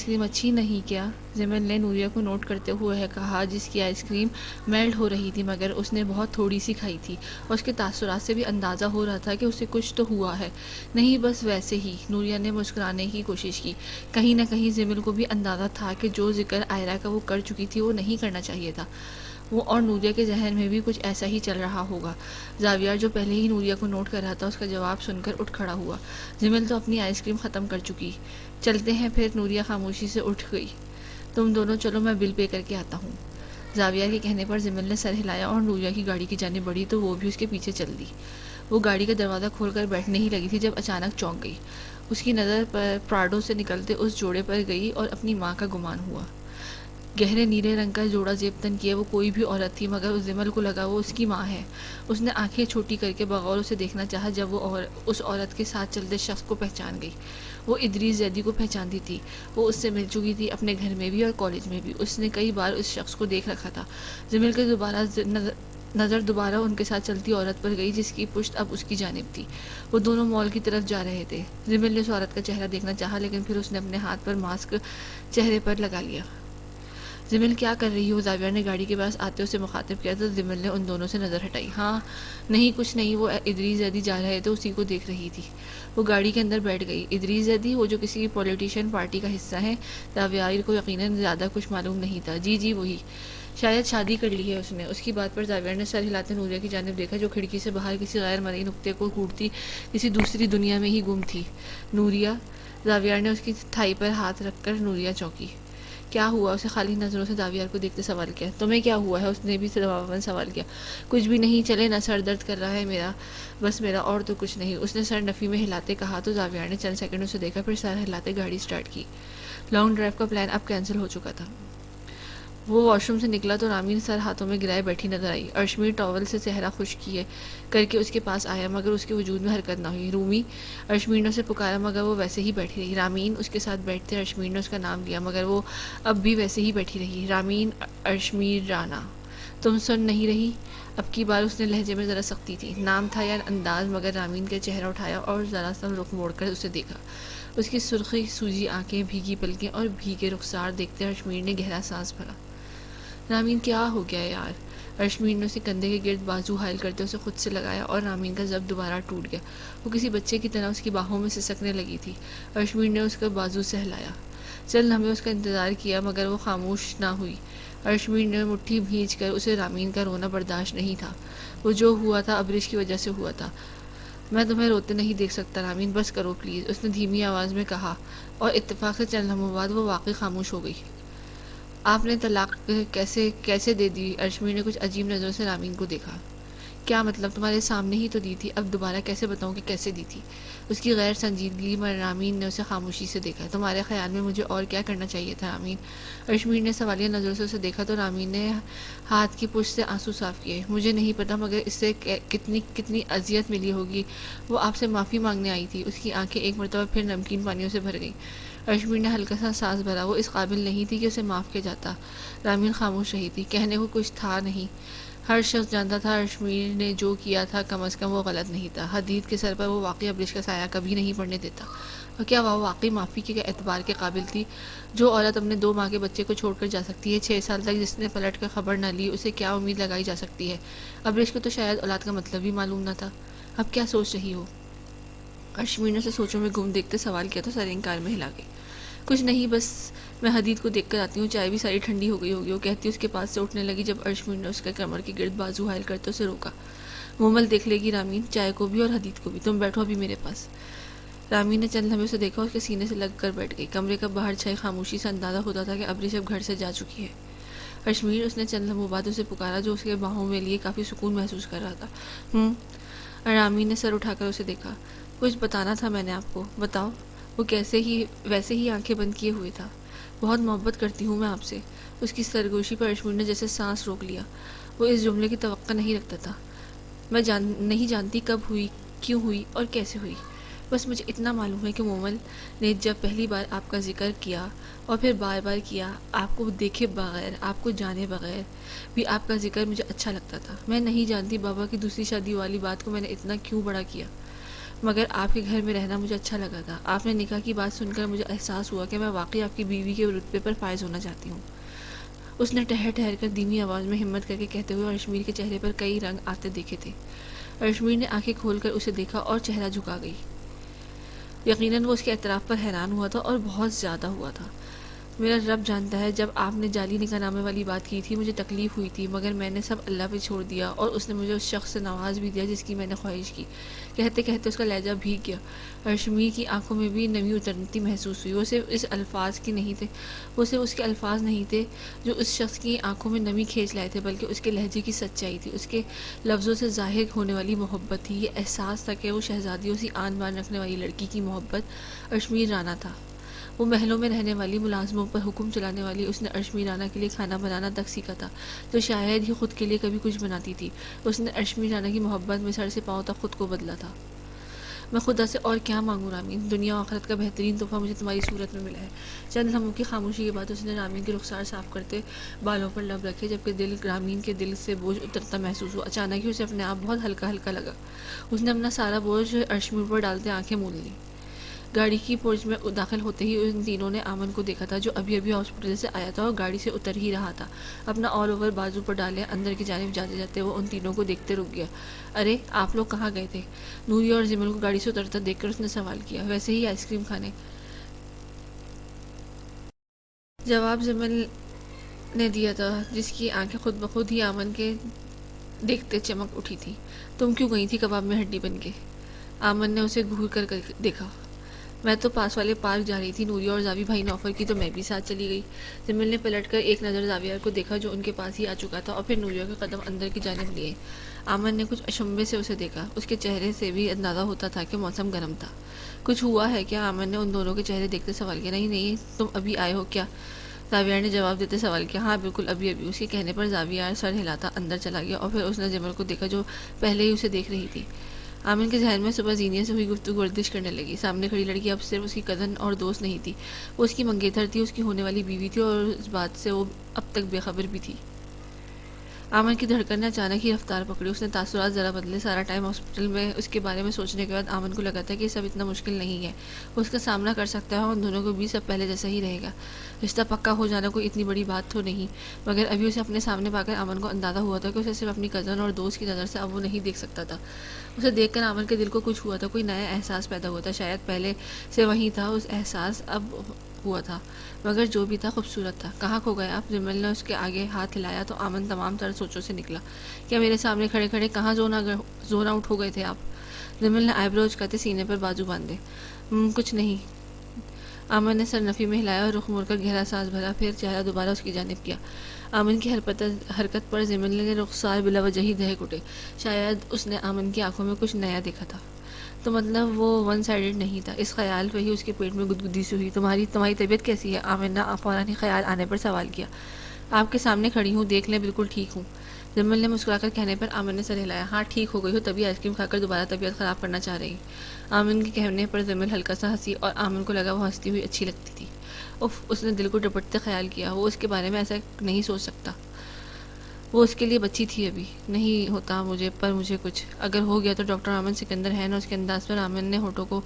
کریم اچھی نہیں کیا؟ جمیل نے نوریہ کو نوٹ کرتے ہوئے کہا، جس کی آئس کریم میلٹ ہو رہی تھی مگر اس نے بہت تھوڑی سی کھائی تھی اور اس کے تاثرات سے بھی اندازہ ہو رہا تھا کہ اسے کچھ تو ہوا ہے۔ نہیں بس ویسے ہی، نوریہ نے مسکرانے کی کوشش کی۔ کہیں نہ کہیں جمیل کو بھی اندازہ تھا کہ جو ذکر آئرہ کا وہ کر چکی تھی وہ نہیں کرنا چاہیے تھا۔ وہ اور نوریہ کے ذہن میں بھی کچھ ایسا ہی چل رہا ہوگا۔ زاویہ جو پہلے ہی نوریہ کو نوٹ کر رہا تھا، اس کا جواب سن کر اٹھ کھڑا ہوا۔ جمیل تو اپنی آئس کریم ختم کر چکی، چلتے ہیں پھر۔ نوریہ خاموشی سے اٹھ گئی۔ تم دونوں چلو، میں بل پے کر کے آتا ہوں۔ زاویہ کے کہنے پر جمیل نے سر ہلایا اور نوریہ کی گاڑی کی جانب بڑھی تو وہ بھی اس کے پیچھے چل دی۔ وہ گاڑی کا دروازہ کھول کر بیٹھنے ہی لگی تھی جب اچانک چونک گئی۔ اس کی نظر پراڈو سے نکلتے اس جوڑے پر گئی اور اپنی ماں کا گمان ہوا۔ گہرے نیلے رنگ کا جوڑا زیب تن کیے وہ کوئی بھی عورت تھی، مگر اس جمیل کو لگا وہ اس کی ماں ہے۔ اس نے آنکھیں چھوٹی کر کے بغور اسے دیکھنا چاہا جب وہ اس عورت کے ساتھ چلتے شخص کو پہچان گئی۔ وہ ادریس زیدی کو پہچانتی تھی۔ وہ اس سے مل چکی تھی، اپنے گھر میں بھی اور کالج میں بھی۔ اس نے کئی بار اس شخص کو دیکھ رکھا تھا۔ جمیل کے نظر دوبارہ ان کے ساتھ چلتی عورت پر گئی جس کی پشت اب اس کی جانب تھی۔ وہ دونوں مال کی طرف جا رہے تھے۔ جمیل نے اس عورت کا چہرہ دیکھنا چاہا لیکن پھر اس نے اپنے ہاتھ پر ماسک چہرے پر لگا لیا۔ جمیل کیا کر رہی ہو؟ زاویہ نے گاڑی کے پاس آتے اسے مخاطب کیا تو جمیل نے ان دونوں سے نظر ہٹائی۔ ہاں نہیں کچھ نہیں، وہ ادریس زیدی جا رہے تھے، اسی کو دیکھ رہی تھی۔ وہ گاڑی کے اندر بیٹھ گئی۔ ادریس زیدی، وہ جو کسی پولیٹیشین پارٹی کا حصہ ہے؟ زاویہ کو یقیناً زیادہ کچھ معلوم نہیں تھا۔ جی وہی، شاید شادی کر لی ہے اس نے۔ اس کی بات پر زاویہ نے سر ہلاتے نوریہ کی جانب دیکھا جو کھڑکی سے باہر کسی غیر مرئی نقطے کو گھورتی کسی دوسری دنیا میں ہی گم تھی۔ نوریہ، زاویہ نے اس کی تھائی پر ہاتھ رکھ کر نوریہ چونکی۔ کیا ہوا؟ اسے خالی نظروں سے زاویہ کو دیکھتے سوال کیا۔ تمہیں کیا ہوا ہے؟ اس نے بھی جواباً سوال کیا۔ کچھ بھی نہیں، چلے نا، سر درد کر رہا ہے میرا، بس میرا، اور تو کچھ نہیں، اس نے سر نفی میں ہلاتے کہا تو زاویہ نے چند سیکنڈ اسے دیکھا پھر سر ہلاتے گاڑی سٹارٹ کی۔ لانگ ڈرائیو کا پلان اب کینسل ہو چکا تھا۔ وہ واش روم سے نکلا تو رامین سر ہاتھوں میں گرائے بیٹھی نظر آئی۔ ارشمیر ٹاول سے چہرہ خشک کیے کر کے اس کے پاس آیا مگر اس کے وجود میں حرکت نہ ہوئی۔ رومی، ارشمیر نے اسے پکارا مگر وہ ویسے ہی بیٹھی رہی۔ رامین، اس کے ساتھ بیٹھتے ارشمیر نے اس کا نام لیا مگر وہ اب بھی ویسے ہی بیٹھی رہی۔ رامین، ارشمیر رانا، تم سن نہیں رہی؟ اب کی بار اس نے لہجے میں ذرا سختی تھی۔ نام تھا یا انداز، مگر رامین کا چہرہ اٹھایا اور ذرا سا رخ موڑ کر اسے دیکھا۔ اس کی سرخی سوجی آنکھیں، بھیگی پلکیں اور بھیگے رخسار دیکھتے ارشمیر نے گہرا سانس بھرا۔ رامین کیا ہو گیا یار؟ ارشمیر نے اسے کندھے کے گرد بازو حائل کرتے اسے خود سے لگایا اور رامین کا ضبط دوبارہ ٹوٹ گیا۔ وہ کسی بچے کی طرح اس کی باہوں میں سسکنے لگی تھی۔ ارشمیر نے اس کا بازو سہلایا۔ چل ہمیں اس کا انتظار کیا مگر وہ خاموش نہ ہوئی۔ ارشمیر نے مٹھی بھینچ کر اسے رامین کا رونا برداشت نہیں تھا۔ وہ جو ہوا تھا ابرش کی وجہ سے ہوا تھا۔ میں تمہیں روتے نہیں دیکھ سکتا رامین، بس کرو پلیز، اس نے دھیمی آواز میں کہا اور اتفاق سے چند لمحوں بعد وہ واقعی خاموش ہو گئی۔ آپ نے طلاق کیسے دے دی؟ ارشمیر نے کچھ عجیب نظروں سے رامین کو دیکھا۔ کیا مطلب؟ تمہارے سامنے ہی تو دی تھی، اب دوبارہ کیسے بتاؤں کہ کیسے دی تھی؟ اس کی غیر سنجیدگی میں رامین نے اسے خاموشی سے دیکھا۔ تمہارے خیال میں مجھے اور کیا کرنا چاہیے تھا رامین؟ ارشمیر نے سوالیہ نظروں سے اسے دیکھا تو رامین نے ہاتھ کی پشت سے آنسو صاف کیے۔ مجھے نہیں پتا مگر اس سے کتنی اذیت ملی ہوگی۔ وہ آپ سے معافی مانگنے آئی تھی۔ اس کی آنکھیں ایک مرتبہ پھر نمکین پانیوں سے بھر گئیں۔ ارشمیر نے ہلکا سا سانس بھرا۔ وہ اس قابل نہیں تھی کہ اسے معاف کیا جاتا۔ رامین خاموش رہی تھی۔ کہنے کو کچھ تھا نہیں۔ ہر شخص جانتا تھا ارشمیر نے جو کیا تھا کم از کم وہ غلط نہیں تھا۔ حدید کے سر پر وہ واقعی ابرش کا سایہ کبھی نہیں پڑنے دیتا۔ اور کیا وہ واقعی معافی کے اعتبار کے قابل تھی؟ جو عورت اپنے 2 ماہ کے بچے کو چھوڑ کر جا سکتی ہے، 6 سال تک جس نے پلٹ کر خبر نہ لی، اسے کیا امید لگائی جا سکتی ہے؟ ابرش کو تو شاید اولاد کا مطلب بھی معلوم نہ تھا۔ اب کیا سوچ رہی ہو؟ ارشمیر نے اسے سوچوں میں گم دیکھتے سوال کیا تو سر انکار میں ہلا گئی۔ کچھ نہیں، بس میں حدید کو دیکھ کر آتی ہوں، چائے بھی ساری ٹھنڈی ہو گئی ہوگی، وہ کہتی اس کے پاس سے اٹھنے لگی جب ارشمیر نے اس کے کمر کے گرد بازو حائل کرتے اسے روکا۔ مومل دیکھ لے گی رامین، چائے کو بھی اور حدید کو بھی، تم بیٹھو ابھی میرے پاس۔ رامین نے چند لمحے اسے دیکھا، اس کے سینے سے لگ کر بیٹھ گئی۔ کمرے کا باہر چھائی خاموشی سے اندازہ ہوتا تھا کہ ابرش اب گھر سے جا چکی ہے۔ ارشمیر، اس نے چند لمحوں بعد اسے پکارا جو اس کے باہوں میں لیے کافی سکون محسوس کر رہا تھا۔ رامین نے سر اٹھا کر اسے دیکھا۔ کچھ بتانا تھا میں نے آپ کو۔ بتاؤ۔ وہ ویسے ہی آنکھیں بند کیے ہوئے تھا۔ بہت محبت کرتی ہوں میں آپ سے۔ اس کی سرگوشی پر ارشمیر نے جیسے سانس روک لیا۔ وہ اس جملے کی توقع نہیں رکھتا تھا۔ میں نہیں جانتی کب ہوئی، کیوں ہوئی اور کیسے ہوئی، بس مجھے اتنا معلوم ہے کہ مومل نے جب پہلی بار آپ کا ذکر کیا اور پھر بار بار کیا، آپ کو دیکھے بغیر، آپ کو جانے بغیر بھی آپ کا ذکر مجھے اچھا لگتا تھا۔ میں نہیں جانتی بابا کی دوسری شادی والی بات کو میں نے اتنا کیوں بڑا کیا۔ مگر آپ کے گھر میں رہنا مجھے اچھا لگا تھا. آپ نے نکاح کی بات سن کر مجھے احساس ہوا کہ میں واقعی آپ کی بیوی کے رتبے پر فائز ہونا چاہتی ہوں. اس نے ٹھہر ٹھہر کر دھیمی آواز میں ہمت کر کے کہتے ہوئے ارشمیر کے چہرے پر کئی رنگ آتے دیکھے تھے. ارشمیر نے آنکھیں کھول کر اسے دیکھا اور چہرہ جھکا گئی. یقیناً وہ اس کے اعتراف پر حیران ہوا تھا اور بہت زیادہ ہوا تھا. میرا رب جانتا ہے جب آپ نے جعلی نکاح نامے والی بات کی تھی مجھے تکلیف ہوئی تھی، مگر میں نے سب اللہ پہ چھوڑ دیا اور اس نے مجھے اس شخص سے نواز بھی دیا جس کی میں نے خواہش کی. کہتے کہتے اس کا لہجہ بھیگ گیا. ارشمیر کی آنکھوں میں بھی نمی اترتی محسوس ہوئی. وہ صرف اس کے الفاظ نہیں تھے جو اس شخص کی آنکھوں میں نمی کھینچ لائے تھے، بلکہ اس کے لہجے کی سچائی تھی، اس کے لفظوں سے ظاہر ہونے والی محبت تھی. یہ احساس تھا کہ وہ شہزادیوں سی آن بان رکھنے والی لڑکی کی محبت ارشمیر رانا تھا. وہ محلوں میں رہنے والی ملازموں پر حکم چلانے والی. اس نے ارشمیر رانا کے لیے کھانا بنانا تک سیکھا تھا تو شاید ہی خود کے لیے کبھی کچھ بناتی تھی. اس نے ارشمیر رانا کی محبت میں سر سے پاؤں تک خود کو بدلا تھا. میں خدا سے اور کیا مانگوں رامین، دنیا و آخرت کا بہترین تحفہ مجھے تمہاری صورت میں ملا ہے. چند لمحوں کی خاموشی کے بعد اس نے رامین کے رخسار صاف کرتے بالوں پر لب رکھے، جبکہ رامین کے دل سے بوجھ اترتا محسوس ہوا. اچانک ہی اسے اپنے آپ بہت ہلکا ہلکا لگا. اس نے اپنا سارا بوجھ ارشمیر پر ڈالتے آنکھیں مول لیں. گاڑی کی پورچ میں داخل ہوتے ہی ان تینوں نے آمن کو دیکھا تھا جو ابھی ابھی ہاسپٹل سے آیا تھا اور گاڑی سے اتر ہی رہا تھا. اپنا آل اوور بازو پر ڈالے اندر کی جانب جاتے جاتے وہ ان تینوں کو دیکھتے رک گیا. ارے آپ لوگ کہاں گئے تھے؟ نوریہ اور جمل کو گاڑی سے اترتا دیکھ کر اس نے سوال کیا. ویسے ہی آئس کریم کھانے، جواب جمل نے دیا تھا جس کی آنکھیں خود بخود ہی آمن کے دیکھتے چمک اٹھی تھی. تم کیوں گئی تھی کباب میں ہڈی بن کے؟ آمن نے اسے گھور کر دیکھا. میں تو پاس والے پارک جا رہی تھی، نوریہ اور زاوی بھائی نے آفر کی تو میں بھی ساتھ چلی گئی. جمل نے پلٹ کر ایک نظر زاویہ کو دیکھا جو ان کے پاس ہی آ چکا تھا اور پھر نوریہ کے قدم اندر کی جانب لیے. آمن نے کچھ اشمبے سے اسے دیکھا. اس کے چہرے سے بھی اندازہ ہوتا تھا کہ موسم گرم تھا. کچھ ہوا ہے کیا؟ آمن نے ان دونوں کے چہرے دیکھتے سوال کیا. نہیں نہیں، تم ابھی آئے ہو کیا؟ زاویہ نے جواب دیتے سوال کیا. ہاں بالکل ابھی ابھی. اس کے کہنے پر زاویہ سر ہلاتا اندر چلا گیا اور پھر اس نے جمل کو دیکھا جو پہلے ہی اسے دیکھ رہی تھی. آمن کے ذہن میں صبح زینیہ سے ہوئی گفتگو گردش کرنے لگی. سامنے کھڑی لڑکی اب صرف اس کی کزن اور دوست نہیں تھی، وہ اس کی منگیتر تھی، اس کی ہونے والی بیوی تھی، اور اس بات سے وہ اب تک بے خبر بھی تھی. آمن کی دھڑکن نے اچانک ہی رفتار پکڑی. اس نے تاثرات ذرا بدلے. سارا ٹائم ہاسپٹل میں اس کے بارے میں سوچنے کے بعد آمن کو لگا تھا کہ یہ سب اتنا مشکل نہیں ہے. وہ اس کا سامنا کر سکتا ہے اور ان دونوں کو بھی سب پہلے جیسا ہی رہے گا. رشتہ پکا ہو جانا کوئی اتنی بڑی بات تو نہیں، مگر ابھی اسے اپنے سامنے پا کر آمن کو اندازہ ہوا تھا کہ اسے صرف اپنی کزن اور دوست کی نظر سے اب وہ نہیں دیکھ سکتا تھا. اسے دیکھ کر آمن کے دل کو کچھ ہوا تھا، کوئی نیا احساس پیدا ہوا تھا. شاید پہلے سے وہیں تھا اس احساس اب ہوا تھا، مگر جو بھی تھا خوبصورت تھا. کہاں کھو گئے آپ؟ جمل نے اس کے آگے ہاتھ ہلایا تو آمن تمام تر سوچوں سے نکلا. کیا میرے سامنے کھڑے کھڑے کہاں زون آؤٹ ہو گئے تھے آپ؟ جمل نے آئی برو اچکاتے سینے پر بازو باندھے. کچھ نہیں. آمن نے سر نفی میں ہلایا اور رخ موڑ کر گہرا سانس بھرا، پھر چہرہ دوبارہ اس کی جانب کیا. آمن کی حرکت پر جمل نے رخسار بلا وجہ ہی دہک اٹھے. شاید اس نے آمن کی آنکھوں میں کچھ نیا دیکھا تھا. تو مطلب وہ ون سائیڈڈ نہیں تھا. اس خیال پہ ہی اس کے پیٹ میں گدگدی سی ہوئی. تمہاری طبیعت کیسی ہے؟ آمن نے فوراً ہی خیال آنے پر سوال کیا. آپ کے سامنے کھڑی ہوں، دیکھ لیں بالکل ٹھیک ہوں. جمل نے مسکرا کر کہنے پر آمن نے سر ہلایا. ہاں ٹھیک ہو گئی ہو، تبھی آئس کریم کھا کر دوبارہ طبیعت خراب کرنا چاہ رہی. آمن کے کہنے پر جمل ہلکا سا ہنسی اور آمن کو لگا وہ ہنستی ہوئی اچھی لگتی تھی. اس نے دل کو ڈپٹتے خیال کیا. وہ اس کے بارے میں ایسا نہیں سوچ سکتا. وہ اس کے لیے بچی تھی. ابھی نہیں ہوتا مجھے، پر مجھے کچھ اگر ہو گیا تو ڈاکٹر آمن سکندر ہے نا. اس کے انداز پر آمن نے ہونٹوں کو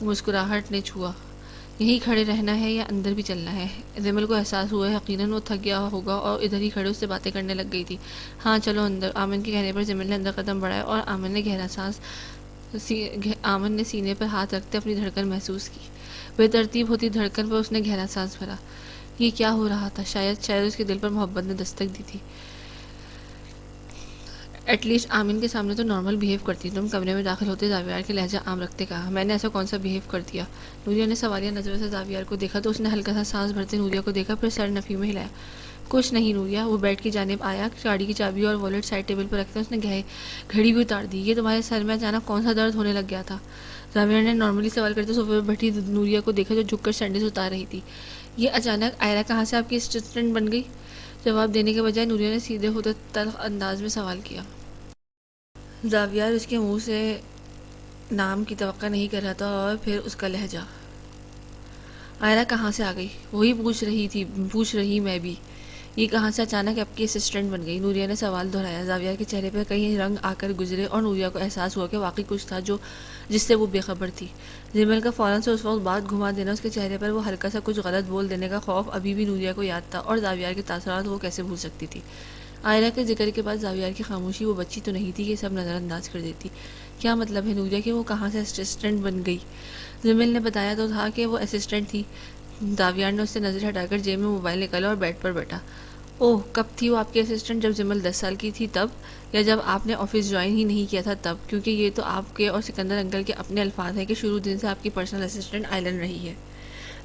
مسکراہٹ نے چھوا. یہیں کھڑے رہنا ہے یا اندر بھی چلنا ہے؟ جمل کو احساس ہوا ہے یقیناً وہ تھک گیا ہوگا اور ادھر ہی کھڑے اس سے باتیں کرنے لگ گئی تھی. ہاں چلو اندر. آمن کے کہنے پر جمل نے اندر قدم بڑھایا اور آمن نے سینے پر ہاتھ رکھتے اپنی دھڑکن محسوس کی. بے ترتیب ہوتی دھڑکن پر اس نے گہرا سانس بھرا. یہ کیا ہو رہا تھا؟ شاید اس کے دل پر محبت نے دستک دی تھی. ایٹ لیسٹ آمن کے سامنے تو نارمل بیہیو کرتی. تم کمرے میں داخل ہوتے زاویار کے لہجہ عام رکھتے کہا. میں نے ایسا کون سا بیہیو کر دیا؟ نوریہ نے سوالیہ نظروں سے زاویار کو دیکھا تو اس نے ہلکا سا سانس بھرتے نوریہ کو دیکھا، پھر سر نفی میں ہلایا. کچھ نہیں نوریہ. وہ بیڈ کی جانب آیا، گاڑی کی چابی اور والیٹ سائڈ ٹیبل پر رکھتے اس نے گھڑی بھی اتار دی. یہ تمہارے سر میں اچانک کون سا درد ہونے لگ گیا تھا؟ زاویار نے نارملی سوال کرتے صوفے پر بیٹھی نوریہ کو دیکھا جو جھک کر سینڈلز اتار رہی تھی. یہ اچانک آئرہ کہاں سے آپ کی اسسٹنٹ بن گئی؟ جواب دینے کے بجائے نوریہ نے سیدھے ہوتے تلخ انداز میں سوال کیا. زاویار اس کے منہ سے نام کی توقع نہیں کر رہا تھا اور پھر اس کا لہجہ. آئرہ کہاں سے آ گئی؟ وہی پوچھ رہی میں بھی. یہ کہاں سے اچانک آپ کی اسسٹنٹ بن گئی؟ نوریہ نے سوال دہرایا۔ زاویہ کے چہرے پر کئی رنگ آ کر گزرے اور نوریہ کو احساس ہوا کہ واقعی کچھ تھا جس سے وہ بے خبر تھی۔ جمیل کا فوراً سے اس وقت بات گھما دینا، اس کے چہرے پر وہ ہلکا سا کچھ غلط بول دینے کا خوف ابھی بھی نوریہ کو یاد تھا، اور زاویہ کے تاثرات وہ کیسے بھول سکتی تھی؟ عائرہ کے ذکر کے بعد زاویہ کی خاموشی وہ بچی تو نہیں تھی کہ سب نظر انداز کر دیتی۔ کیا مطلب ہے نوریہ کہ وہ کہاں سے اسسٹنٹ بن گئی؟ جمیل نے بتایا تو تھا کہ وہ اسسٹنٹ تھی۔ زاویہ نے اس سے نظر ہٹا کر جیب میں موبائل نکالا اور بیڈ پر بیٹھا۔ اوہ، کب تھی وہ آپ کی اسسٹنٹ؟ جب جمل 10 سال کی تھی تب، یا جب آپ نے آفس جوائن ہی نہیں کیا تھا تب؟ کیونکہ یہ تو آپ کے اور سکندر انکل کے اپنے الفاظ ہیں کہ شروع دن سے آپ کی پرسنل اسسٹنٹ آئلن رہی ہے۔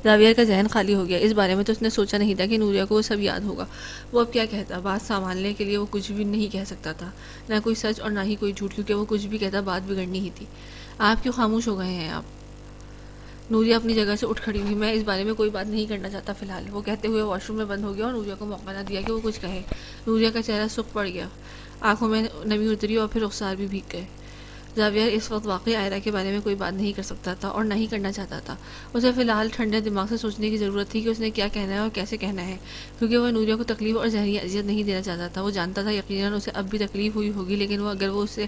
زاویہ کا ذہن خالی ہو گیا۔ اس بارے میں تو اس نے سوچا نہیں تھا کہ نوریہ کو وہ سب یاد ہوگا۔ وہ اب کیا کہتا؟ بات سنبھالنے کے لیے وہ کچھ بھی نہیں کہہ سکتا تھا، نہ کوئی سچ اور نہ ہی کوئی جھوٹ، کیونکہ وہ کچھ بھی کہتا بات بگڑنی ہی تھی۔ آپ کیوں خاموش ہو گئے ہیں آپ؟ نوریہ اپنی جگہ سے اٹھ کھڑی ہوئی۔ میں اس بارے میں کوئی بات نہیں کرنا چاہتا فی الحال، وہ کہتے ہوئے واش روم میں بند ہو گیا اور نوریہ کو موقع نہ دیا کہ وہ کچھ کہے۔ نوریہ کا چہرہ سرخ پڑ گیا، آنکھوں میں نمی اتری اور پھر رخسار بھی بھیگ گئے۔ زاویہ اس وقت واقعی عائرہ کے بارے میں کوئی بات نہیں کر سکتا تھا اور نہ ہی کرنا چاہتا تھا۔ اسے فی الحال ٹھنڈے دماغ سے سوچنے کی ضرورت تھی کہ اس نے کیا کہنا ہے اور کیسے کہنا ہے، کیونکہ وہ نوریہ کو تکلیف اور ذہنی اذیت نہیں دینا چاہتا تھا۔ وہ جانتا تھا یقیناً اسے اب بھی تکلیف ہوئی ہوگی، لیکن اگر وہ اسے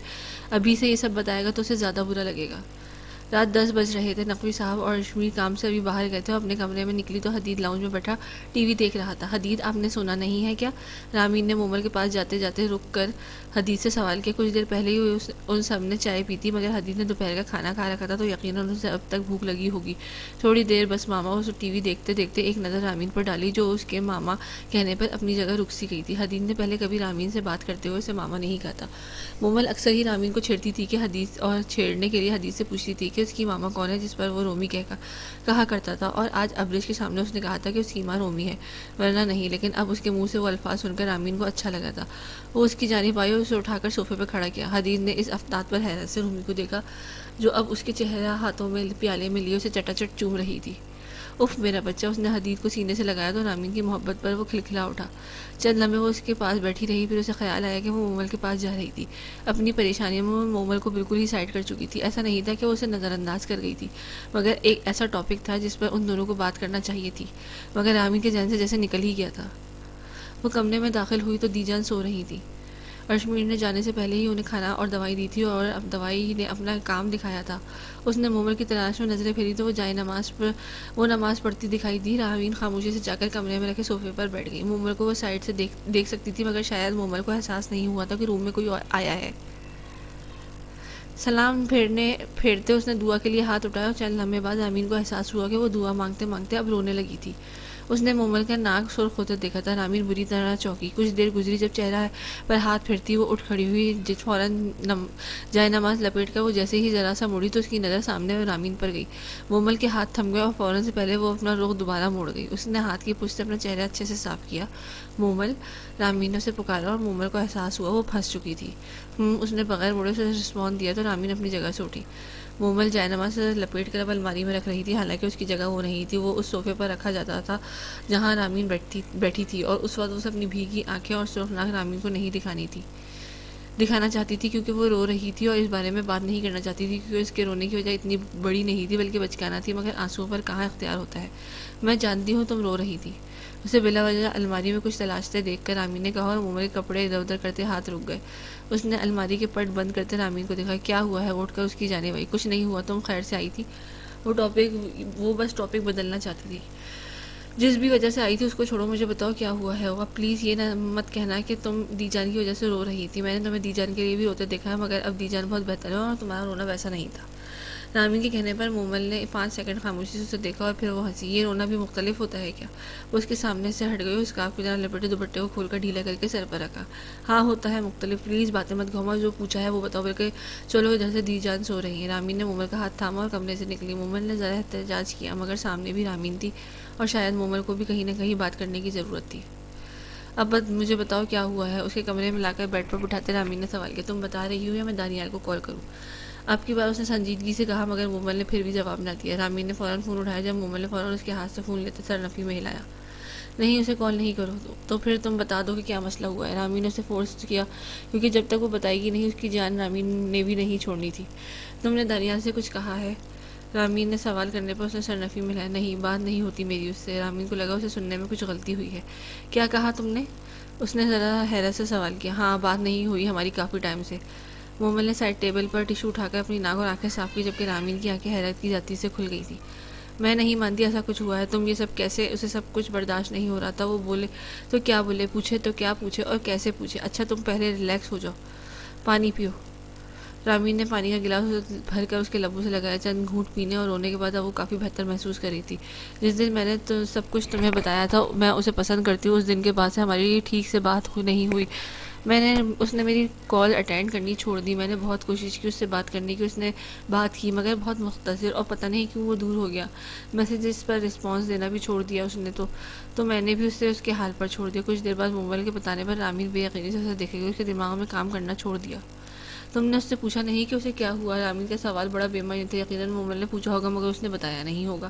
ابھی سے یہ سب بتائے گا تو اسے زیادہ برا لگے گا۔ رات 10 بج رہے تھے۔ نقوی صاحب اور رشمی کام سے ابھی باہر گئے تھے اور اپنے کمرے میں نکلی تو حدید لاؤنج میں بیٹھا ٹی وی دیکھ رہا تھا۔ حدید، آپ نے سونا نہیں ہے کیا؟ رامین نے مومل کے پاس جاتے جاتے رک کر حدید سے سوال کیا۔ کچھ دیر پہلے ہی ان سب نے چائے پی تھی، مگر حدید نے دوپہر کا کھانا کھا رکھا تھا تو یقیناً اسے اب تک بھوک لگی ہوگی۔ تھوڑی دیر بس۔ ماما اس ٹی وی دیکھتے دیکھتے ایک نظر رامین پر ڈالی جو اس کے ماما کہنے پر اپنی جگہ رک سی گئی تھی۔ حدید نے پہلے کبھی رامین سے بات کرتے ہوئے اسے ماما نہیں کہا تھا۔ مومل اکثر ہی رامین کو چھیڑتی تھی کہ حدید، اور چھیڑنے کے لیے حدید سے پوچھتی تھی کہ اس کی ماما کون ہے، جس پر وہ رومی کہا کرتا تھا، اور آج ابرش کے سامنے اس نے کہا تھا کہ اس کی ماں رومی ہے، ورنہ نہیں۔ لیکن اب اس کے منہ سے وہ الفاظ سن کر رامین کو اچھا لگا تھا۔ وہ اس کی جانب آئی اور اسے اٹھا کر صوفے پہ کھڑا کیا۔ حدید نے اس افتاد پر حیرت سے رومی کو دیکھا جو اب اس کے چہرہ ہاتھوں میں پیالے میں لیے اسے چٹاچٹ چوم رہی تھی۔ اف میرا بچہ! اس نے حدید کو سینے سے لگایا تو رامین کی محبت پر وہ کھلکھلا اٹھا۔ چند لمحے وہ اس کے پاس بیٹھی رہی، پھر اسے خیال آیا کہ وہ مومل کے پاس جا رہی تھی۔ اپنی پریشانیوں میں وہ مومل کو بالکل ہی سائڈ کر چکی تھی۔ ایسا نہیں تھا کہ وہ اسے نظر انداز کر گئی تھی، مگر ایک ایسا ٹاپک تھا جس پر ان دونوں کو بات کرنا چاہیے تھی، مگر رامین کے ذہن سے جیسے نکل ہی گیا تھا۔ وہ کمرے میں داخل ہوئی تو دی جان سو رہی تھی۔ ارشمیر نے جانے سے پہلے ہی انہیں کھانا اور دوائی دی تھی اور اب دوائی نے اپنا کام دکھایا تھا۔ اس نے مومل کی تلاش میں نظریں پھیری تو وہ نماز پڑھتی دکھائی دی۔ رامین خاموشی سے جا کر کمرے میں رکھے صوفے پر بیٹھ گئی۔ مومل کو وہ سائڈ سے دیکھ سکتی تھی، مگر شاید مومل کو احساس نہیں ہوا تھا کہ روم میں کوئی آیا ہے۔ سلام پھیرتے اس نے دعا کے لیے ہاتھ اٹھایا اور چند لمحے بعد رامین کو احساس ہوا کہ وہ دعا مانگتے مانگتے اب رونے لگی تھی۔ اس نے مومل کا ناک سرخ ہوتے دیکھا تھا۔ رامین بری طرح چونکی۔ کچھ دیر گزری، جب چہرہ پر ہاتھ پھرتی وہ اٹھ کھڑی ہوئی، فوراً جائے نماز لپیٹ کر وہ جیسے ہی ذرا سا مڑی تو اس کی نظر سامنے رامین پر گئی۔ مومل کے ہاتھ تھم گئے اور فوراً سے پہلے وہ اپنا رخ دوبارہ موڑ گئی۔ اس نے ہاتھ کی پشت سے اپنا چہرہ اچھے سے صاف کیا۔ مومل! رامین نے اسے پکارا اور مومل کو احساس ہوا وہ پھنس چکی تھی۔ اس نے بغیر مڑے اسے رسپانس دیا تو رامین اپنی جگہ سے اٹھی۔ مومل جائے نماز لپیٹ کر اب الماری میں رکھ رہی تھی، حالانکہ اس کی جگہ وہ نہیں تھی۔ وہ اس صوفے پر رکھا جاتا تھا جہاں رامین بیٹھی تھی، اور اس وقت اسے اپنی بھیگی آنکھیں اور سرخناک رامین کو نہیں دکھانا چاہتی تھی، کیونکہ وہ رو رہی تھی اور اس بارے میں بات نہیں کرنا چاہتی تھی، کیونکہ اس کے رونے کی وجہ اتنی بڑی نہیں تھی بلکہ بچکانہ تھی، مگر آنسوؤں پر کہاں اختیار ہوتا ہے۔ میں جانتی ہوں تم رو رہی تھی۔ اسے بلا وجہ الماری میں کچھ تلاشتے دیکھ کر رامین نے کہا اور مومل کے کپڑے ادھر ادھر کرتے ہاتھ رک گئے۔ اس نے الماری کے پٹ بند کرتے رامین کو دیکھا۔ کیا ہوا ہے؟ وہ اٹھ کر اس کی جانب آئی۔ کچھ نہیں ہوا، تم خیر سے آئی تھی؟ وہ بس ٹاپک بدلنا چاہتی تھی۔ جس بھی وجہ سے آئی تھی اس کو چھوڑو، مجھے بتاؤ کیا ہوا ہے۔ اب پلیز یہ مت کہنا کہ تم دی جان کی وجہ سے رو رہی تھی۔ میں نے تمہیں دی جان کے لیے بھی روتے دیکھا ہے، مگر اب دی جان بہت بہتر ہے اور تمہارا رونا ویسا نہیں تھا۔ رامین کے کہنے پر مومل نے 5 سیکنڈ خاموشی سے اسے دیکھا اور پھر وہ ہنسی۔ یہ رونا بھی مختلف ہوتا ہے کیا؟ وہ اس کے سامنے سے ہٹ گئی اور اسکارف کی طرح لپٹے دوپٹے کو کھول کر ڈھیلا کر کے سر پر رکھا۔ ہاں ہوتا ہے مختلف، پلیز باتیں مت گھماؤ، جو پوچھا ہے وہ بتاؤ، بلکہ چلو ادھر سے، دی جان سو رہی ہیں۔ رامین نے مومل کا ہاتھ تھاما اور کمرے سے نکلی۔ مومل نے ذرا احتجاج کیا، مگر سامنے بھی رامین تھی اور شاید مومل کو بھی کہیں نہ کہیں بات کرنے کی ضرورت تھی۔ اب مجھے بتاؤ کیا ہوا ہے۔ اس کے کمرے میں لا کر بیڈ پر بٹھاتے رامین نے سوال کیا۔ تم بتا رہی ہو یا میں دانیال کو کال کروں؟ آپ کی بات اس نے سنجیدگی سے کہا، مگر مومل نے پھر بھی جواب نہ دیا۔ رامین نے فوراً فون اٹھایا۔ جب مومل نے فوراً اس کے ہاتھ سے فون لیتے سر نفی میں ہلایا۔ نہیں، اسے کال نہیں کرو تو پھر تم بتا دو کہ کیا مسئلہ ہوا ہے۔ رامین نے اسے فورس کیا، کیونکہ جب تک وہ بتائے گی نہیں اس کی جان رامین نے بھی نہیں چھوڑنی تھی۔ تم نے دانیال سے کچھ کہا ہے؟ رامین نے سوال کرنے پر اس نے سرنفی ملایا. نہیں، بات نہیں ہوتی میری اس سے. رامین کو لگا اسے سننے میں کچھ غلطی ہوئی ہے. کیا کہا تم نے؟ اس نے ذرا حیرت سے سوال کیا. ہاں، بات نہیں ہوئی ہماری کافی ٹائم سے. مومل نے سائڈ ٹیبل پر ٹیشو اٹھا کر اپنی ناک اور آنکھیں صاف کی، جبکہ رامین کی آنکھیں حیرت کی جاتی سے کھل گئی تھی. میں نہیں مانتی ایسا کچھ ہوا ہے. تم یہ سب کیسے؟ اسے سب کچھ برداشت نہیں ہو رہا تھا. وہ بولے تو کیا بولے، پوچھے تو کیا پوچھے اور کیسے پوچھے. اچھا تم پہلے ریلیکس ہو جاؤ، پانی پیو. رامین نے پانی کا گلاس بھر کر اس کے لبوں سے لگایا. چند گھونٹ پینے اور رونے کے بعد اب وہ کافی بہتر محسوس کر رہی تھی. جس دن میں نے تو سب کچھ تمہیں بتایا تھا میں اسے پسند کرتی ہوں، اس دن کے بعد سے ہماری ٹھیک سے بات نہیں ہوئی. اس نے میری کال اٹینڈ کرنی چھوڑ دی. میں نے بہت کوشش کی اس سے بات کرنے کی. اس نے بات کی مگر بہت مختصر، اور پتہ نہیں کیوں وہ دور ہو گیا. میسیجز پر رسپانس دینا بھی چھوڑ دیا اس نے. تو میں نے بھی اسے اس کے حال پر چھوڑ دیا. کچھ دیر بعد موبائل کے بتانے پر رامین بے یقینی سے اسے دیکھے گا. اس کے دماغ میں کام کرنا چھوڑ دیا. تم نے اس سے پوچھا نہیں کہ اسے کیا ہوا؟ رامین کا سوال بڑا بے معنی تھا. یقیناً مومل نے پوچھا ہوگا مگر اس نے بتایا نہیں ہوگا.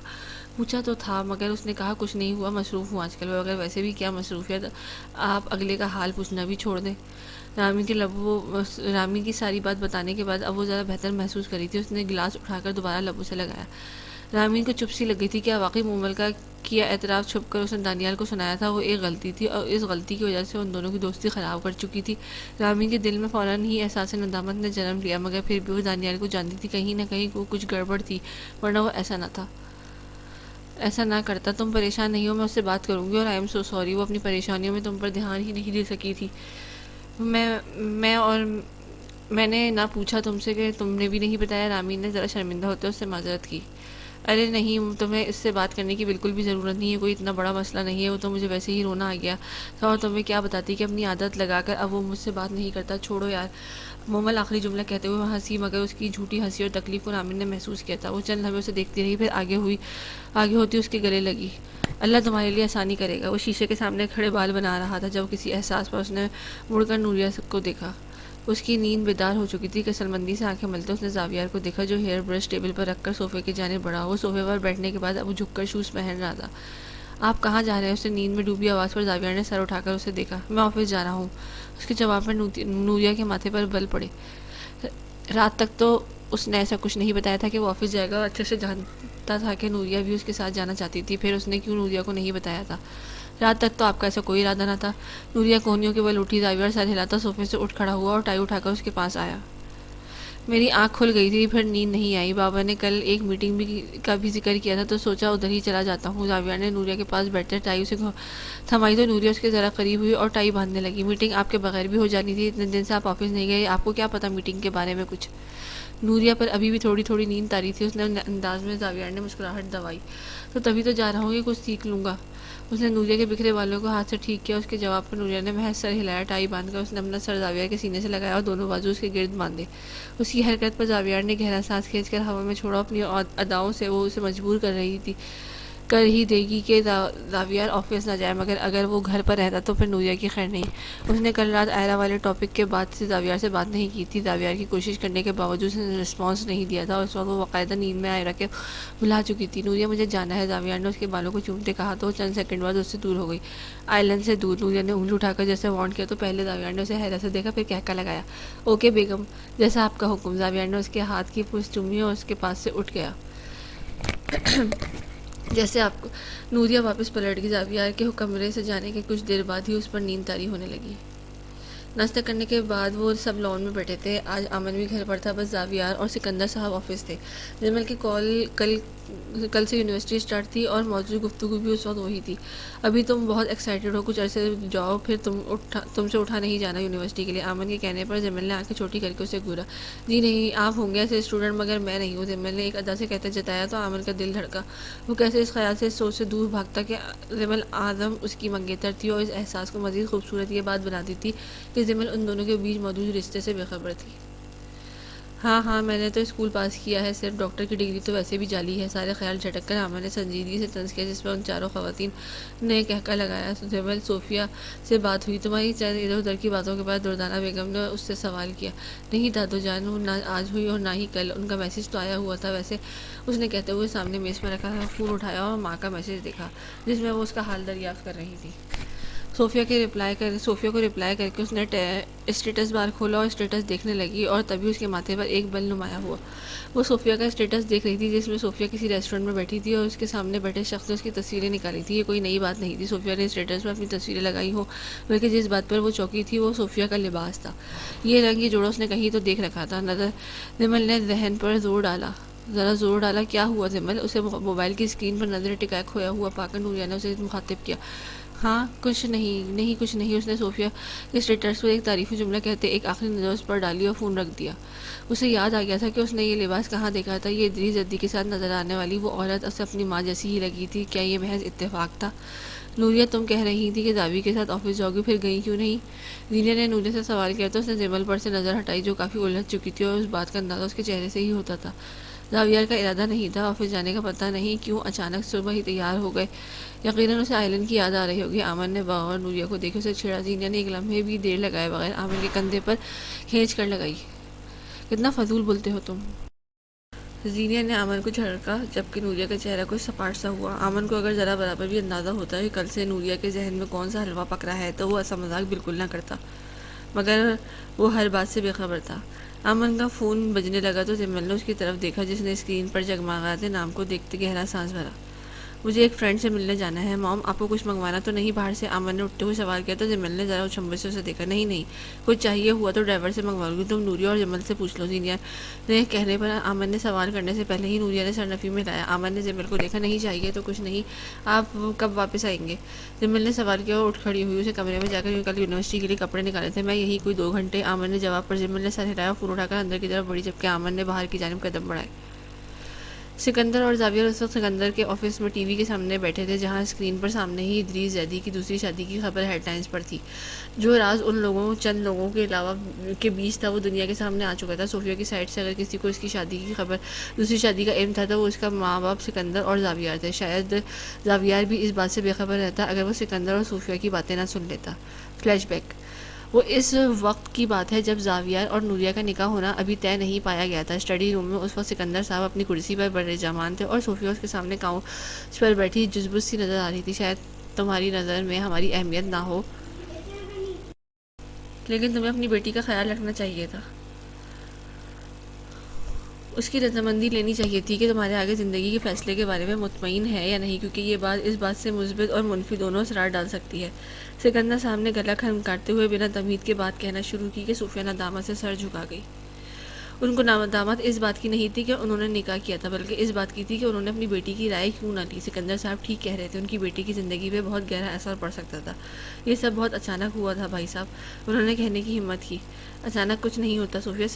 پوچھا تو تھا مگر اس نے کہا کچھ نہیں ہوا، مصروف ہوں آج کل. مگر ویسے بھی کیا مصروفیت، آپ اگلے کا حال پوچھنا بھی چھوڑ دیں. رامین کی ساری بات بتانے کے بعد اب وہ ذرا بہتر محسوس کر رہی تھی. اس نے گلاس اٹھا کر دوبارہ لبوں سے لگایا. رامین کو چپ سی لگ گئی تھی. کیا واقعی مومل کا کیا اعتراف چھپ کر اس نے دانیال کو سنایا تھا؟ وہ ایک غلطی تھی اور اس غلطی کی وجہ سے ان دونوں کی دوستی خراب کر چکی تھی. رامین کے دل میں فوراً ہی احساس ندامت نے جنم لیا، مگر پھر بھی وہ دانیال کو جانتی تھی کہیں نہ کہیں وہ کچھ گڑبڑ تھی، ورنہ وہ ایسا نہ کرتا. تم پریشان نہیں ہو، میں اس سے بات کروں گی. اور آئی ایم سو سوری، وہ اپنی پریشانیوں میں تم پر دھیان ہی نہیں دے سکی تھی. میں نے نہ پوچھا تم سے کہ تم نے بھی نہیں بتایا. رامین نے ذرا شرمندہ ہوتے اس سے معذرت کی. ارے نہیں، تمہیں اس سے بات کرنے کی بالکل بھی ضرورت نہیں ہے. کوئی اتنا بڑا مسئلہ نہیں ہے. وہ تو مجھے ویسے ہی رونا آ گیا تھا اور تمہیں کیا بتاتی کہ اپنی عادت لگا کر اب وہ مجھ سے بات نہیں کرتا. چھوڑو یار. مومل آخری جملہ کہتے ہوئے ہنسی، مگر اس کی جھوٹی ہنسی اور تکلیف کو رامین نے محسوس کیا تھا. وہ چند لمحے اسے دیکھتی رہی، پھر آگے ہوتی اس کے گلے لگی. اللہ تمہارے لیے آسانی کرے گا. وہ شیشے کے سامنے کھڑے بال بنا رہا تھا جب کسی احساس پر اس نے مڑ کر نوریہ کو دیکھا. اس کی نیند بیدار ہو چکی تھی. کسلمندی سے آنکھیں ملتے اس نے زاویار کو دیکھا جو ہیئر برش ٹیبل پر رکھ کر صوفے کی جانب بڑھا. وہ صوفے پر بیٹھنے کے بعد اب جھک کر شوز پہن رہا تھا. آپ کہاں جا رہے ہیں؟ اس نے نیند میں ڈوبی آواز پر زاویار نے سر اٹھا کر اسے دیکھا. میں آفس جا رہا ہوں. اس کے جواب میں نوریہ کے ماتھے پر بل پڑے. رات تک تو اس نے ایسا کچھ نہیں بتایا تھا کہ وہ آفس جائے گا. اچھے سے جانتا تھا کہ نوریہ بھی اس کے ساتھ جانا چاہتی تھی. پھر اس نے کیوں نوریہ کو نہیں بتایا تھا؟ رات تک تو آپ کا ایسا کوئی ارادہ نہ تھا. نوریہ کوہنیوں کے بل اٹھی. زاویار سر ہلاتا صوفے سے اٹھ کھڑا ہوا اور ٹائی اٹھا کر اس کے پاس آیا. میری آنکھ کھل گئی تھی، پھر نیند نہیں آئی. بابا نے کل ایک میٹنگ کا بھی ذکر کیا تھا تو سوچا ادھر ہی چلا جاتا ہوں. زاویار نے نوریہ کے پاس بیٹھتے ٹائی اسے تھمائی تو نوریہ اس کے ذرا قریب ہوئی اور ٹائی باندھنے لگی. میٹنگ آپ کے بغیر بھی ہو جانی تھی. اتنے دن سے آپ آفس نہیں گئے، آپ کو کیا پتا میٹنگ کے بارے میں کچھ؟ نوریہ پر ابھی بھی تھوڑی نیند طاری تھی. اس نے انداز میں زاویار نے مسکراہٹ دبائی. تو تبھی تو جا رہا ہوں کہ کچھ سیکھ لوں گا. اس نے نوریہ کے بکھرے بالوں کو ہاتھ سے ٹھیک کیا. اس کے جواب پر نوریہ نے محض سر ہلایا. ٹائی باندھ کر اس نے اپنا سر زاویار کے سینے سے لگایا اور دونوں بازو اس کے گرد باندھے. اس کی حرکت پر زاویار نے گہرا سانس کھینچ کر ہوا میں چھوڑا. اپنی اداؤں سے وہ اسے مجبور کر ہی دے گی کہ زاویار آفس نہ جائے، مگر اگر وہ گھر پر رہتا تو پھر نوریہ کی خیر نہیں. اس نے کل رات آئرہ والے ٹاپک کے بعد سے زاویار سے بات نہیں کی تھی. زاویار کی کوشش کرنے کے باوجود اس نے رسپانس نہیں دیا تھا اور اس وقت وہ باقاعدہ نیند میں آئرہ کے بھلا چکی تھی. نوریہ مجھے جانا ہے. زاویار نے اس کے بالوں کو چومتے کہا تو وہ چند سیکنڈ بعد اس سے دور ہو گئی. آئلینڈ سے دور. نوریہ نے انگلی اٹھا کر جیسے وارن کیا تو پہلے زاویار نے اسے حیرت سے دیکھا، پھر کہکا لگایا. اوکے بیگم، جیسا آپ کا حکم. زاویار نے اس کے ہاتھ کی پشت چومی اور اس کے پاس سے اٹھ گیا. جیسے آپ کو. نوریہ واپس پلٹ گئی. زاویار کے کمرے سے جانے کے کچھ دیر بعد ہی اس پر نیند طاری ہونے لگی. ناشتہ کرنے کے بعد وہ سب لان میں بیٹھے تھے. آج امن بھی گھر پر تھا، بس زاویار اور سکندر صاحب آفس تھے. جمل کی کل سے یونیورسٹی اسٹارٹ تھی اور موضوع گفتگو بھی اس وقت وہی تھی. ابھی تم بہت ایکسائٹیڈ ہو، کچھ عرصے جاؤ پھر تم سے اٹھا نہیں جانا یونیورسٹی کے لیے. امن کے کہنے پر جمل نے آنکھیں چھوٹی کر کے اسے گھورا. جی نہیں، آپ ہوں گے ایسے اسٹوڈنٹ مگر میں نہیں ہوں. جمل نے ایک ادا سے کہتے جتایا تو امن کا دل دھڑکا. وہ کیسے اس خیال سے، اس سوچ سے دور بھاگتا کہ جمل آدم اس کی منگیتر تھی اور اس احساس کو مزید خوبصورت یہ بات بناتی تھی کہ جمل ان دونوں کے بیچ موجود رشتے سے بے خبر تھی. ہاں میں نے تو اسکول پاس کیا ہے صرف. ڈاکٹر کی ڈگری تو ویسے بھی جعلی ہے. سارے خیال جھٹک کر امن نے سنجیدگی سے طنز کیا، جس پر ان چاروں خواتین نے کہکا لگایا. جمل، صوفیہ سے بات ہوئی تمہاری؟ چند ادھر ادھر کی باتوں کے بعد دردانہ بیگم نے اس سے سوال کیا. نہیں دادو جان، نہ آج ہوئی اور نہ ہی کل. ان کا میسج تو آیا ہوا تھا ویسے، اس نے کہتے ہوئے سامنے میز پر رکھا فون اٹھایا اور ماں کا میسج دیکھا جس میں وہ اس کا حال دریافت کر رہی تھی. صوفیہ کو رپلائی کر کے اس نے اسٹیٹس بار کھولا اور اسٹیٹس دیکھنے لگی، اور تبھی اس کے ماتھے پر ایک بل نمایاں ہوا۔ وہ صوفیہ کا اسٹیٹس دیکھ رہی تھی جس میں صوفیہ کسی ریسٹورینٹ میں بیٹھی تھی اور اس کے سامنے بیٹھے شخص نے اس کی تصویریں نکالی تھی۔ یہ کوئی نئی بات نہیں تھی صوفیہ نے اسٹیٹس میں اپنی تصویریں لگائی ہوں، بلکہ جس بات پر وہ چوکی تھی وہ صوفیہ کا لباس تھا۔ یہ رنگ، یہ جوڑا اس نے کہیں تو دیکھ رکھا تھا۔ زمل نے ذہن پر ذرا زور ڈالا۔ کیا ہوا زمل؟ اسے موبائل کی اسکرین پر نظر ٹکائے کھویا ہوا پا کر نوریہ نے اسے مخاطب کیا۔ ہاں کچھ نہیں کچھ نہیں، اس نے صوفیہ کے اسٹیٹس پر ایک تعریفی جملہ کہتے ایک آخری نظر اس پر ڈالی اور فون رکھ دیا۔ اسے یاد آ گیا تھا کہ اس نے یہ لباس کہاں دیکھا تھا۔ یہ ادریس زدی کے ساتھ نظر آنے والی وہ عورت اسے اپنی ماں جیسی ہی لگی تھی۔ کیا یہ محض اتفاق تھا؟ نوریہ تم کہہ رہی تھی کہ زاویہ کے ساتھ آفس جاؤ گی، پھر گئی کیوں نہیں؟ زینہ نے نوریہ سے سوال کیا تو اس نے زمل پر سے نظر ہٹائی جو کافی الجھ چکی تھی، اور اس بات کا اندازہ اس کے چہرے سے ہی ہوتا تھا۔ زاویہ کا ارادہ نہیں تھا، آفس جانے کا پتہ نہیں کیوں اچانک صبح ہی تیار ہو گئے۔ یقیناً اسے آئلین کی یاد آ رہی ہوگی۔ آمن نے بغور نوریہ کو دیکھے اسے چھیڑا۔ زینہ نے ایک لمحے بھی دیر لگائے بغیر آمن کے کندھے پر کھینچ کر لگائی۔ کتنا فضول بولتے ہو تم! زینہ نے آمن کو جھڑکا، جبکہ نوریہ کا چہرہ کچھ سپاٹ سا ہوا۔ آمن کو اگر ذرا برابر بھی اندازہ ہوتا کہ کل سے نوریہ کے ذہن میں کون سا حلوہ پک رہا ہے تو وہ ایسا مذاق بالکل نہ کرتا، مگر وہ ہر بات سے بے خبر تھا۔ آمن کا فون بجنے لگا تو زمل نے اس کی طرف دیکھا، جس نے اسکرین پر جگمگاتے نام کو دیکھتے گہرا سانس بھرا۔ مجھے ایک فرینڈ سے ملنے جانا ہے مام، آپ کو کچھ منگوانا تو نہیں باہر سے؟ آمن نے اٹھتے ہوئے سوال کیا تو زمل نے ذرا اچنبھے سے اسے دیکھا۔ نہیں کچھ چاہیے ہوا تو ڈرائیور سے منگوا لوں گی، تم نوریہ اور جمل سے پوچھ لو۔ زینہ نے کہنے پر آمن نے سوال کرنے سے پہلے ہی نوریہ نے سرنفی میں لایا۔ آمن نے زمل کو دیکھا۔ نہیں چاہیے تو کچھ نہیں، آپ کب واپس آئیں گے؟ زمل نے سوال کیا اور اٹھ کھڑی ہوئی۔ اسے کمرے میں جا کر کل یونیورسٹی کے لیے کپڑے نکالے تھے، میں یہی کوئی 2 گھنٹے۔ آمن نے جواب پر زمل نے سر ہلایا، فون اٹھا کر اندر کی طرف بڑھی، جبکہ آمن نے باہر کی جانب قدم بڑھائے۔ سکندر اور زاویہ اس وقت سکندر کے آفس میں ٹی وی کے سامنے بیٹھے تھے، جہاں اسکرین پر سامنے ہی ادریس زیدی کی دوسری شادی کی خبر ہیڈ لائنز پر تھی۔ جو راز ان چند لوگوں کے علاوہ کے بیچ تھا وہ دنیا کے سامنے آ چکا تھا۔ صوفیہ کی سائڈ سے اگر کسی کو اس کی شادی کی خبر، دوسری شادی کا علم تھا تو وہ اس کا ماں باپ سکندر اور زاویہ تھے۔ شاید زاویہ بھی اس بات سے بے خبر رہتا اگر وہ سکندر اور صوفیہ کی باتیں نہ سن لیتا۔ فلیش بیک: وہ اس وقت کی بات ہے جب زاویہ اور نوریہ کا نکاح ہونا ابھی طے نہیں پایا گیا تھا۔ اسٹڈی روم میں اس وقت سکندر صاحب اپنی کرسی پر بڑے جامان تھے اور صوفیہ اس کے سامنے کاؤنٹ پر بیٹھی جزبز سی نظر آ رہی تھی۔ شاید تمہاری نظر میں ہماری اہمیت نہ ہو، لیکن تمہیں اپنی بیٹی کا خیال رکھنا چاہیے تھا، اس کی رضامندی لینی چاہیے تھی کہ تمہارے آگے زندگی کے فیصلے کے بارے میں مطمئن ہے یا نہیں، کیونکہ یہ بات اس بات سے مثبت اور منفی دونوں اثرات ڈال سکتی ہے۔ سکندر صاحب نے گلا کھنکاتے ہوئے بنا تمہید کے بات کہنا شروع کی کہ صوفیہ ندامت سے سر جھکا گئی۔ ان کو ندامت اس بات کی نہیں تھی کہ انہوں نے نکاح کیا تھا، بلکہ اس بات کی تھی کہ انہوں نے اپنی بیٹی کی رائے کیوں نہ لی۔ سکندر صاحب ٹھیک کہہ رہے تھے، ان کی بیٹی کی زندگی پہ بہت گہرا اثر پڑ سکتا تھا۔ یہ سب بہت اچانک ہوا تھا بھائی صاحب، انہوں نے کہنے کی ہمت کی۔ اچانک کچھ نہیں ہوتا صوفیہ،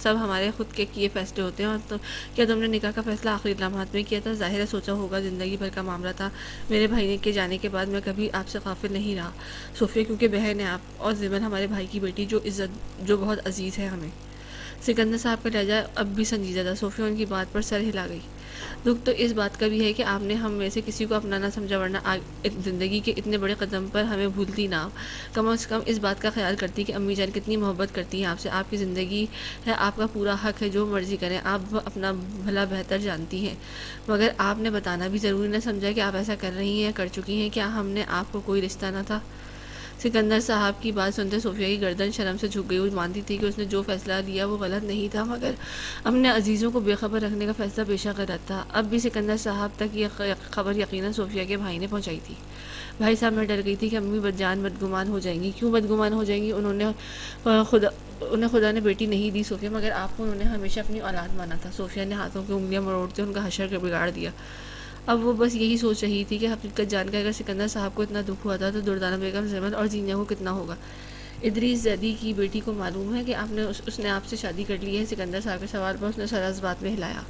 سب ہمارے خود کے کیے فیصلے ہوتے ہیں۔ اور کیا تم نے نکاح کا فیصلہ آخری لمحات میں کیا تھا؟ ظاہر ہے سوچا ہوگا، زندگی بھر کا معاملہ تھا۔ میرے بھائی کے جانے کے بعد میں کبھی آپ سے غافل نہیں رہا صوفیہ، کیونکہ بہن ہے آپ، اور زمن ہمارے بھائی کی بیٹی جو بہت عزیز ہے ہمیں۔ سکندر صاحب کا لہجہ اب بھی سنجیدہ تھا۔ صوفیہ ان کی بات پر سر ہلا گئی۔ دکھ تو اس بات کا بھی ہے کہ آپ نے ہم میں سے کسی کو اپنا نہ سمجھا، ورنہ زندگی کے اتنے بڑے قدم پر ہمیں بھولتی نہ، کم از کم اس بات کا خیال کرتی کہ امی جان کتنی محبت کرتی ہیں آپ سے۔ آپ کی زندگی ہے، آپ کا پورا حق ہے، جو مرضی کریں، آپ اپنا بھلا بہتر جانتی ہیں، مگر آپ نے بتانا بھی ضروری نہ سمجھا کہ آپ ایسا کر رہی ہیں، کر چکی ہیں۔ کیا ہم نے آپ کو کوئی رشتہ نہ تھا؟ سکندر صاحب کی بات سنتے صوفیہ کی گردن شرم سے جھک گئی۔ وہ مانتی تھی کہ اس نے جو فیصلہ لیا وہ غلط نہیں تھا، مگر اپنے عزیزوں کو بے خبر رکھنے کا فیصلہ بے شک غلط تھا۔ اب بھی سکندر صاحب تک یہ خبر یقیناً صوفیہ کے بھائی نے پہنچائی تھی۔ بھائی صاحب، میں ڈر گئی تھی کہ امی جان بدگمان ہو جائیں گی۔ کیوں بدگمان ہو جائیں گی؟ انہیں خدا نے بیٹی نہیں دی صوفیہ، مگر آپ کو انہوں نے ہمیشہ اپنی اولاد مانا تھا۔ صوفیہ نے ہاتھوں کی انگلیاں مروڑتے ان کا حشر بگاڑ دیا۔ اب وہ بس یہی سوچ رہی تھی کہ حقیقت جان کر اگر سکندر صاحب کو اتنا دکھ ہوا تھا تو دردانہ بیگم، زمل اور زینہ کو کتنا ہوگا۔ ادریس زیدی کی بیٹی کو معلوم ہے کہ اس نے آپ سے شادی کر لی ہے؟ سکندر صاحب کے سوال پر اس نے سر اس بات میں ہلایا۔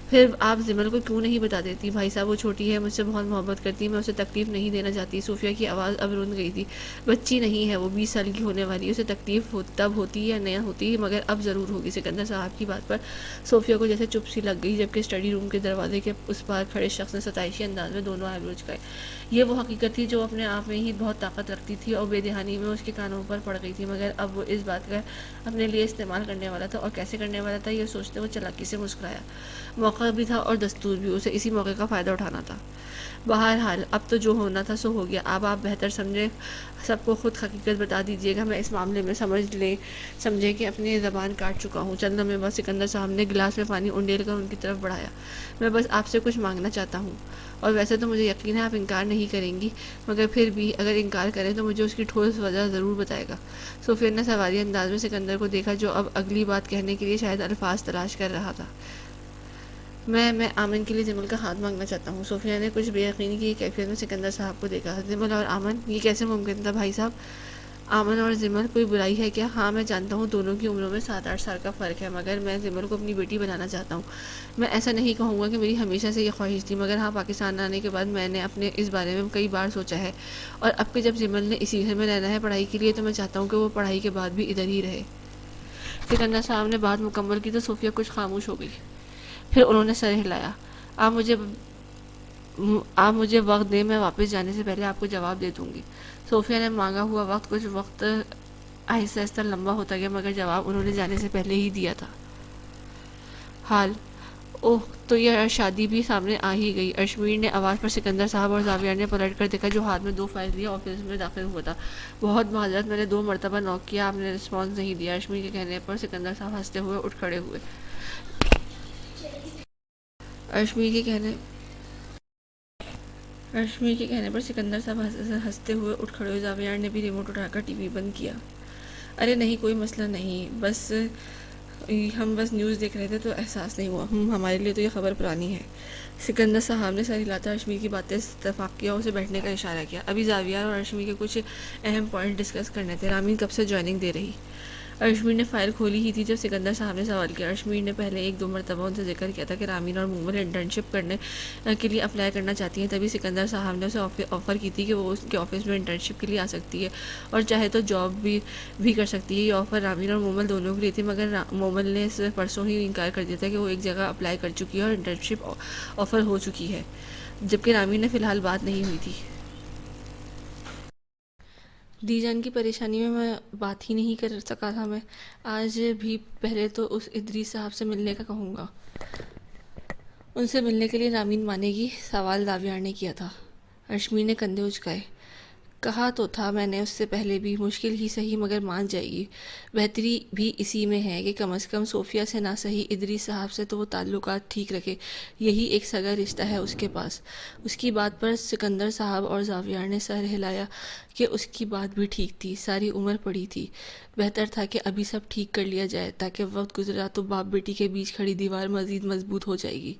پھر آپ زمل کو کیوں نہیں بتا دیتی؟ بھائی صاحب، وہ چھوٹی ہے، مجھ سے بہت محبت کرتی ہے، میں اسے تکلیف نہیں دینا چاہتی۔ صوفیہ کی آواز اب رند گئی تھی۔ بچی نہیں ہے وہ، 20 سال کی ہونے والی، اسے تکلیف تب ہوتی یا نہیں ہوتی، مگر اب ضرور ہوگی۔ سکندر صاحب کی بات پر صوفیہ کو جیسے چپ سی لگ گئی، جبکہ اسٹڈی روم کے دروازے کے اس پار کھڑے شخص نے ستائشی انداز میں دونوں آئیبرو جھکائے۔ یہ وہ حقیقت تھی جو اپنے آپ میں ہی بہت طاقت رکھتی تھی اور بے دہانی میں اس کے کانوں پر پڑ گئی تھی، مگر اب وہ اس بات کا اپنے لیے استعمال کرنے والا تھا، اور کیسے کرنے والا تھا یہ سوچتے وہ چالاکی سے مسکرایا۔ موقع بھی تھا اور دستور بھی، اسے اسی موقع کا فائدہ اٹھانا تھا۔ بہرحال اب تو جو ہونا تھا سو ہو گیا، اب آپ بہتر سمجھیں سب کو خود حقیقت بتا دیجیے گا۔ میں اس معاملے میں سمجھے کہ اپنی زبان کاٹ چکا ہوں۔ چند لمحے بعد سکندر صاحب نے گلاس میں پانی انڈیل کر ان کی طرف بڑھایا۔ میں بس آپ سے کچھ مانگنا چاہتا ہوں، اور ویسے تو مجھے یقین ہے آپ انکار نہیں کریں گی، مگر پھر بھی اگر انکار کریں تو مجھے اس کی ٹھوس وجہ ضرور بتائے گا۔ صوفیہ نے سواری انداز میں سکندر کو دیکھا، جو اب اگلی بات کہنے کے لیے شاید الفاظ تلاش کر رہا تھا۔ میں آمن کے لیے جمل کا ہاتھ مانگنا چاہتا ہوں۔ صوفیہ نے کچھ بے یقینی کی کیفیت میں سکندر صاحب کو دیکھا۔ جمل اور آمن، یہ کیسے ممکن تھا بھائی صاحب؟ آمن اور جمل کوئی برائی ہے کیا؟ ہاں میں جانتا ہوں دونوں کی عمروں میں 7-8 سال کا فرق ہے، مگر میں جمل کو اپنی بیٹی بنانا چاہتا ہوں۔ میں ایسا نہیں کہوں گا کہ میری ہمیشہ سے یہ خواہش تھی، مگر ہاں پاکستان آنے کے بعد میں نے اپنے اس بارے میں کئی بار سوچا ہے، اور اب کہ جب جمل نے اسی گھر میں رہنا ہے پڑھائی کے لیے، تو میں چاہتا ہوں کہ وہ پڑھائی کے بعد بھی ادھر ہی رہے۔ سکندر صاحب نے بات مکمل کی تو صوفیہ کچھ خاموش ہو گئی، پھر انہوں نے سر ہلایا۔ آپ مجھے وقت دیں، میں واپس جانے سے پہلے آپ کو جواب دے دوں گی۔ صوفیہ نے مانگا ہوا وقت کچھ وقت آہستہ آہستہ لمبا ہوتا گیا، مگر جواب انہوں نے جانے سے پہلے ہی دیا تھا۔ حال اوہ، تو یہ شادی بھی سامنے آ ہی گئی۔ اشمیر نے آواز پر سکندر صاحب اور زاویہ نے پلٹ کر دیکھا، جو ہاتھ میں 2 فائل لیے آفس میں داخل ہوا تھا۔ بہت معذرت، میں نے 2 مرتبہ نوک کیا، آپ نے رسپانس نہیں دیا۔ اشمیر کے کہنے پر سکندر صاحب ہنستے ہوئے اٹھ کھڑے ہوئے۔ اشمیر کے کہنے پر سکندر صاحب ہنستے ہوئے اٹھ کھڑے ہوئے۔ زاویہ نے بھی ریموٹ اٹھا کر ٹی وی بند کیا۔ ارے نہیں، کوئی مسئلہ نہیں، ہم بس نیوز دیکھ رہے تھے تو احساس نہیں ہوا۔ ہمارے لیے تو یہ خبر پرانی ہے۔ سکندر صاحب نے سر ہلاتا اشمیر کی باتیں اتفاق کیا، اسے بیٹھنے کا اشارہ کیا۔ ابھی زاویہ اور اشمیر کے کچھ اہم پوائنٹ ڈسکس کرنے تھے۔ رامین کب سے جوائننگ دے رہی؟ اشمیر نے فائل کھولی ہی تھی جب سکندر صاحب نے سوال کیا۔ اشمیر نے پہلے 1-2 مرتبہ ان سے ذکر کیا تھا کہ رامین اور مومل انٹرنشپ کرنے کے لیے اپلائی کرنا چاہتی ہیں، تبھی سکندر صاحب نے اسے آفر کی تھی کہ وہ اس کے آفس میں انٹرنشپ کے لیے آ سکتی ہے اور چاہے تو جاب بھی کر سکتی ہے۔ یہ آفر رامین اور مومل دونوں کے لیے تھی، مگر مومل نے اس پرسوں ہی انکار کر دیا تھا کہ وہ ایک جگہ اپلائی کر چکی ہے اور انٹرنشپ آفر ہو چکی ہے، جبکہ رامین نے فی الحال بات نہیں ہوئی تھی۔ دی جان کی پریشانی میں بات ہی نہیں کر سکا تھا میں۔ آج بھی پہلے تو اس ادریس صاحب سے ملنے کا کہوں گا۔ ان سے ملنے کے لیے رامین مانے گی؟ سوال زاویہ نے کیا تھا۔ اشمیر نے کندھے اچکائے۔ کہا تو تھا میں نے اس سے پہلے بھی، مشکل ہی سہی مگر مان جائے گی۔ بہتری بھی اسی میں ہے کہ کم از کم صوفیہ سے نہ سہی ادریس صاحب سے تو وہ تعلقات ٹھیک رکھے، یہی ایک سگا رشتہ ہے اس کے پاس۔ اس کی بات پر سکندر صاحب اور زاویہ نے سر ہلایا کہ اس کی بات بھی ٹھیک تھی، ساری عمر پڑی تھی۔ بہتر تھا کہ ابھی سب ٹھیک کر لیا جائے، تاکہ وقت گزرا تو باپ بیٹی کے بیچ کھڑی دیوار مزید مضبوط ہو جائے گی۔